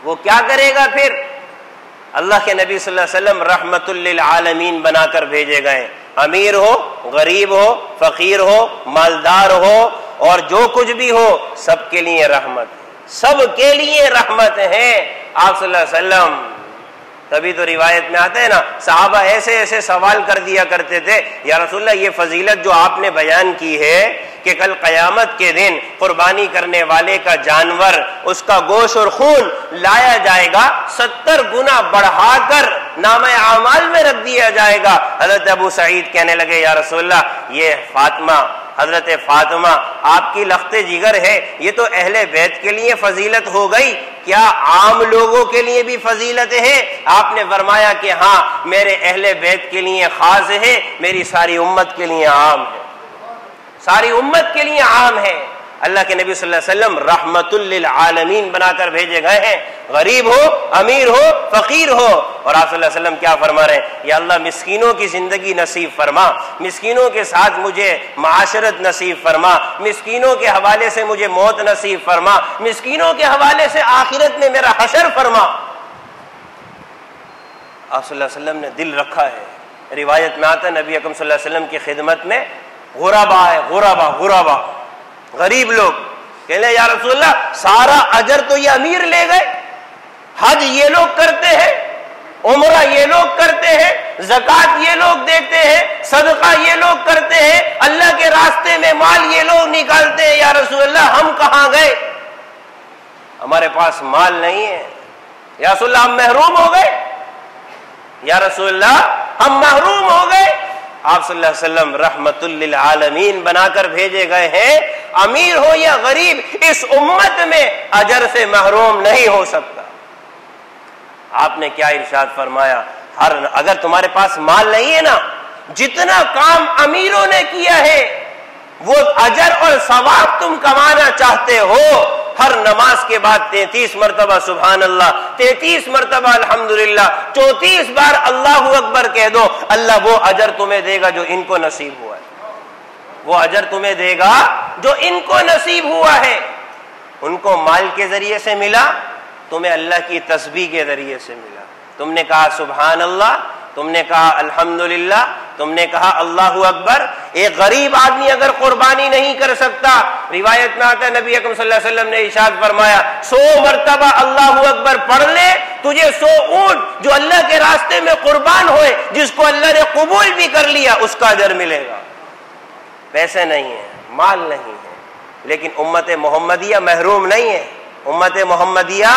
وہ کیا کرے گا پھر؟ اللہ کے نبی صلی اللہ علیہ وسلم رحمت للعالمین بنا کر بھیجے گئے، امیر ہو، غریب ہو، فقیر ہو، مالدار ہو، اور جو کچھ بھی ہو، سب کے لیے رحمت، سب کے لیے رحمت ہے آپ صلی اللہ علیہ وسلم۔ تبھی تو روایت میں آتا ہے نا، صحابہ ایسے ایسے سوال کر دیا کرتے تھے، یا رسول اللہ یہ فضیلت جو آپ نے بیان کی ہے کہ کل قیامت کے دن قربانی کرنے والے کا جانور، اس کا گوشت اور خون لایا جائے گا، 70 گنا بڑھا کر نامہ اعمال میں رکھ دیا جائے گا۔ حضرت ابو سعید کہنے لگے یا رسول اللہ یہ فاطمہ، حضرت فاطمہ آپ کی لخت جگر ہے، یہ تو اہل بیت کے لیے فضیلت ہو گئی، کیا عام لوگوں کے لیے بھی فضیلت ہے؟ آپ نے فرمایا کہ ہاں میرے اہل بیت کے لیے خاص ہے، میری ساری امت کے لیے عام ہے، ساری امت کے لیے عام ہے۔ اللہ کے نبی صلی اللہ علیہ وسلم رحمت للعالمین بنا کر بھیجے گئے ہیں، غریب ہو، امیر ہو، فقیر ہو، اور آپ صلی اللہ علیہ وسلم کیا فرما رہے ہیں؟ یا اللہ مسکینوں کی زندگی نصیب فرما، مسکینوں کے ساتھ مجھے معاشرت نصیب فرما، مسکینوں کے حوالے سے مجھے موت نصیب فرما، مسکینوں کے حوالے سے آخرت میں میرا حشر فرما۔ آپ صلی اللہ علیہ وسلم نے دل رکھا ہے، روایت میں آتا ہے نبی اکرم صلی اللہ علیہ وسلم کی خدمت میں غربا ہے، غربا غریب لوگ، کہنے یا رسول اللہ سارا اجر تو یہ امیر لے گئے، حج یہ لوگ کرتے ہیں، عمرہ یہ لوگ کرتے ہیں، زکوٰۃ یہ لوگ دیتے ہیں، صدقہ یہ لوگ کرتے ہیں، اللہ کے راستے میں مال یہ لوگ نکالتے ہیں، یا رسول اللہ ہم کہاں گئے؟ ہمارے پاس مال نہیں ہے، یا رسول اللہ ہم محروم ہو گئے، یا رسول اللہ ہم محروم ہو گئے۔ آپ صلی اللہ علیہ وسلم رحمت للعالمین بنا کر بھیجے گئے ہیں، امیر ہو یا غریب اس امت میں اجر سے محروم نہیں ہو سکتا۔ آپ نے کیا ارشاد فرمایا؟ اگر تمہارے پاس مال نہیں ہے نا، جتنا کام امیروں نے کیا ہے وہ اجر اور ثواب تم کمانا چاہتے ہو، ہر نماز کے بعد 33 مرتبہ سبحان اللہ، 33 مرتبہ الحمدللہ، 34 بار اللہ اکبر کہہ دو، اللہ وہ اجر تمہیں دے گا جو ان کو نصیب ہوا ہے، وہ اجر تمہیں دے گا جو ان کو نصیب ہوا ہے۔ ان کو مال کے ذریعے سے ملا، تمہیں اللہ کی تسبیح کے ذریعے سے ملا، تم نے کہا سبحان اللہ، تم نے کہا الحمدللہ، تم نے کہا اللہ اکبر۔ ایک غریب آدمی اگر قربانی نہیں کر سکتا، روایت میں آتا ہے نبی اکرم صلی اللہ علیہ وسلم نے ارشاد فرمایا 100 مرتبہ اللہ اکبر پڑھ لے، تجھے 100 اونٹ جو اللہ کے راستے میں قربان ہوئے، جس کو اللہ نے قبول بھی کر لیا، اس کا اجر ملے گا۔ پیسے نہیں ہے، مال نہیں ہے، لیکن امت محمدیہ محروم نہیں ہے، امت محمدیہ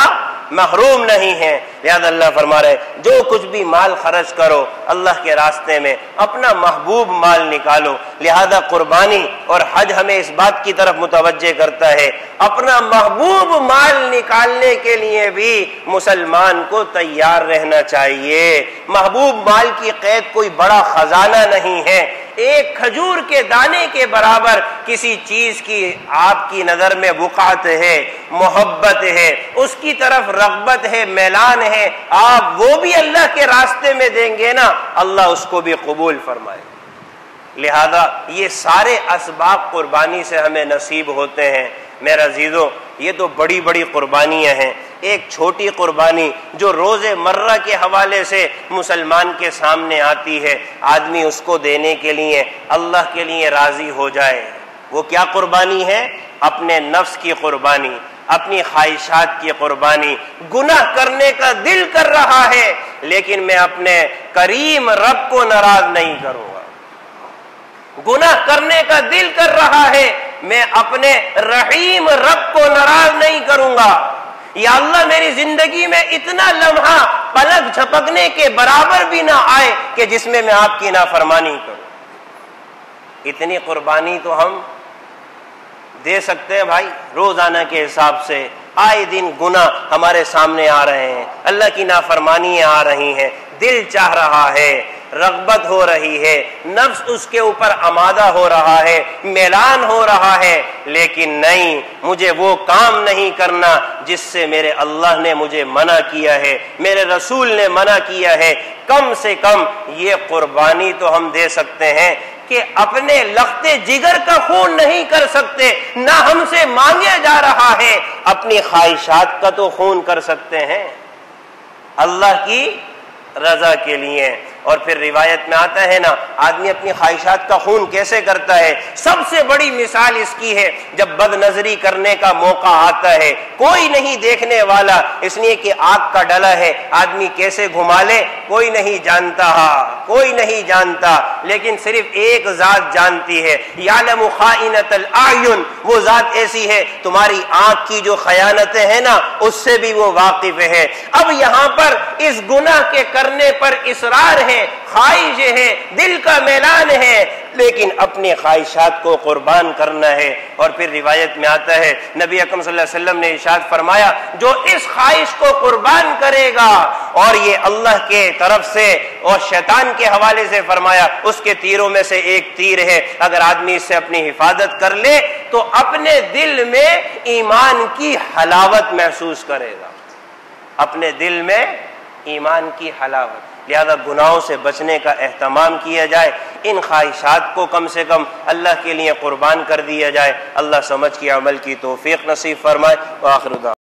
محروم نہیں ہے۔ لہذا اللہ فرما رہے جو کچھ بھی مال خرچ کرو اللہ کے راستے میں، اپنا محبوب مال نکالو۔ لہذا قربانی اور حج ہمیں اس بات کی طرف متوجہ کرتا ہے، اپنا محبوب مال نکالنے کے لیے بھی مسلمان کو تیار رہنا چاہیے۔ محبوب مال کی قید کوئی بڑا خزانہ نہیں ہے، ایک کھجور کے دانے کے برابر کسی چیز کی آپ کی نظر میں وقعت ہے، محبت ہے، اس کی طرف رغبت ہے، میلان ہے، آپ وہ بھی اللہ کے راستے میں دیں گے نا، اللہ اس کو بھی قبول فرمائے۔ لہذا یہ سارے اسباب قربانی سے ہمیں نصیب ہوتے ہیں۔ میرا عزیزو، یہ تو بڑی بڑی قربانیاں ہیں، ایک چھوٹی قربانی جو روز مرہ کے حوالے سے مسلمان کے سامنے آتی ہے، آدمی اس کو دینے کے لیے اللہ کے لیے راضی ہو جائے، وہ کیا قربانی ہے؟ اپنے نفس کی قربانی، اپنی خواہشات کی قربانی۔ گناہ کرنے کا دل کر رہا ہے لیکن میں اپنے کریم رب کو ناراض نہیں کروں گا، گناہ کرنے کا دل کر رہا ہے میں اپنے رحیم رب کو ناراض نہیں کروں گا۔ یا اللہ میری زندگی میں اتنا لمحہ پلک جھپکنے کے برابر بھی نہ آئے کہ جس میں میں آپ کی نافرمانی کروں۔ اتنی قربانی تو ہم دے سکتے ہیں بھائی، روزانہ کے حساب سے آئے دن گناہ ہمارے سامنے آ رہے ہیں، اللہ کی نافرمانیاں آ رہی ہیں، دل چاہ رہا ہے رغبت ہو رہی ہے، نفس اس کے اوپر آمادہ ہو رہا ہے، میلان ہو رہا ہے، لیکن نہیں، مجھے وہ کام نہیں کرنا جس سے میرے اللہ نے مجھے منع کیا ہے، میرے رسول نے منع کیا ہے۔ کم سے کم یہ قربانی تو ہم دے سکتے ہیں کہ اپنے لختے جگر کا خون نہیں کر سکتے، نہ ہم سے مانگا جا رہا ہے، اپنی خواہشات کا تو خون کر سکتے ہیں اللہ کی رضا کے لیے۔ اور پھر روایت میں آتا ہے نا، آدمی اپنی خواہشات کا خون کیسے کرتا ہے؟ سب سے بڑی مثال اس کی ہے جب بد نظری کرنے کا موقع آتا ہے، کوئی نہیں دیکھنے والا، اس لیے کہ آگ کا ڈلا ہے، آدمی کیسے گھما لے کوئی نہیں جانتا، کوئی نہیں جانتا، لیکن صرف ایک ذات جانتی ہے، یعلم خائنۃ الاعین، وہ ذات ایسی ہے تمہاری آنکھ کی جو خیانتیں ہیں نا اس سے بھی وہ واقف ہے۔ اب یہاں پر اس گناہ کے کرنے پر اصرار ہے، خواہش ہے، دل کا میلان ہے، لیکن اپنی خواہشات کو قربان کرنا ہے۔ اور پھر روایت میں آتا ہے نبی اکرم صلی اللہ علیہ وسلم نے ارشاد فرمایا، جو اس خواہش کو قربان کرے گا، اور یہ اللہ کے طرف سے اور شیطان کے حوالے سے فرمایا، اس کے تیروں میں سے ایک تیر ہے، اگر آدمی اس سے اپنی حفاظت کر لے تو اپنے دل میں ایمان کی حلاوت محسوس کرے گا، اپنے دل میں ایمان کی حلاوت۔ لہذا گناہوں سے بچنے کا اہتمام کیا جائے، ان خواہشات کو کم سے کم اللہ کے لیے قربان کر دیا جائے۔ اللہ سمجھ کے عمل کی توفیق نصیب فرمائے۔ وآخر دعوانا